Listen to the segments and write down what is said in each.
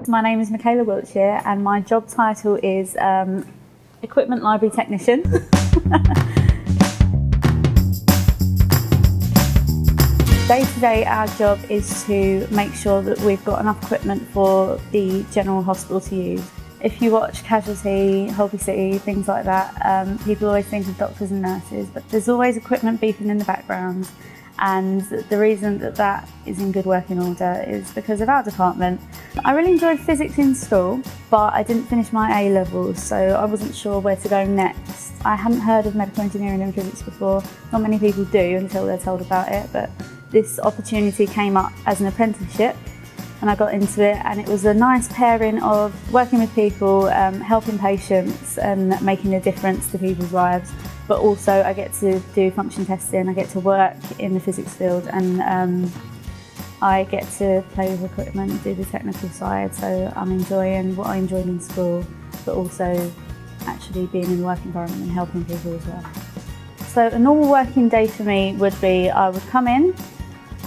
My name is Michaella and my job title is Equipment Library Technician. Day to day, our job is to make sure that we've got enough equipment for the general hospital to use. If you watch Casualty, Holby City, things like that, people always think of doctors and nurses, but there's always equipment beeping in the background. And the reason that that is in good working order is because of our department. I really enjoyed physics in school, but I didn't finish my A-levels, so I wasn't sure where to go next. I hadn't heard of medical engineering and physics before. Not many people do until they're told about it, but this opportunity came up as an apprenticeship and I got into it, and it was a nice pairing of working with people, helping patients and making a difference to people's lives. But also I get to do function testing, I get to work in the physics field, and I get to play with equipment, do the technical side, so I'm enjoying what I enjoyed in school, but also actually being in the work environment and helping people as well. So a normal working day for me would be, I would come in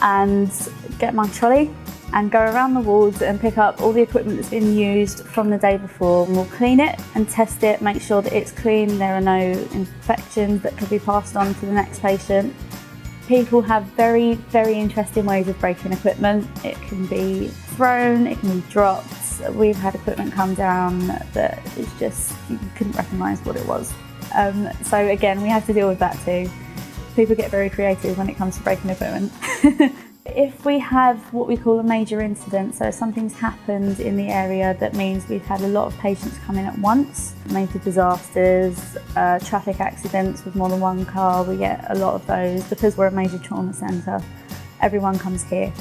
and get my trolley and go around the wards and pick up all the equipment that's been used from the day before. And we'll clean it and test it, make sure that it's clean, there are no infections that could be passed on to the next patient. People have very, very interesting ways of breaking equipment. It can be thrown, it can be dropped. We've had equipment come down that is just, you couldn't recognise what it was. So again, we have to deal with that too. People get very creative when it comes to breaking equipment. If we have what we call a major incident, so something's happened in the area that means we've had a lot of patients come in at once, major disasters, traffic accidents with more than one car, we get a lot of those. Because we're a major trauma centre, everyone comes here.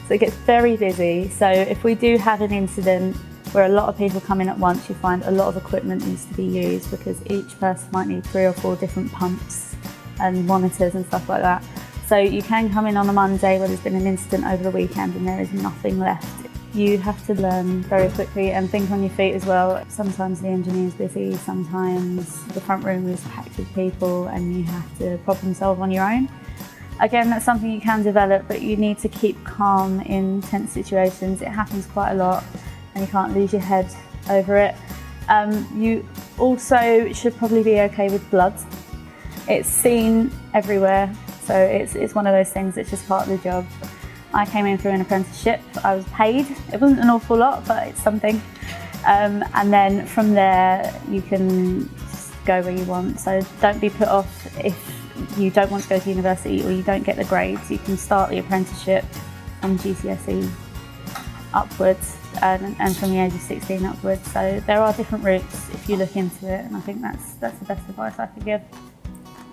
So it gets very busy. So if we do have an incident where a lot of people come in at once, you find a lot of equipment needs to be used because each person might need 3 or 4 different pumps and monitors and stuff like that. So you can come in on a Monday where there's been an incident over the weekend and there is nothing left. You have to learn very quickly and think on your feet as well. Sometimes the engineer's busy, sometimes the front room is packed with people and you have to problem solve on your own. Again, that's something you can develop, but you need to keep calm in tense situations. It happens quite a lot and you can't lose your head over it. You also should probably be okay with blood. It's seen everywhere. So it's one of those things that's just part of the job. I came in through an apprenticeship, I was paid. It wasn't an awful lot, but it's something. And then from there, you can just go where you want. So don't be put off if you don't want to go to university or you don't get the grades. You can start the apprenticeship from GCSE upwards and from the age of 16 upwards. So there are different routes if you look into it, and I think that's the best advice I could give.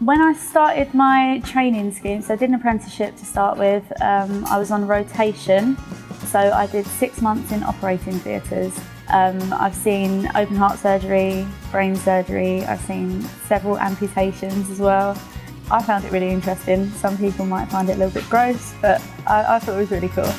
When I started my training scheme, so I did an apprenticeship to start with, I was on rotation, so I did 6 months in operating theatres. I've seen open heart surgery, brain surgery, I've seen several amputations as well. I found it really interesting. Some people might find it a little bit gross, but I thought it was really cool.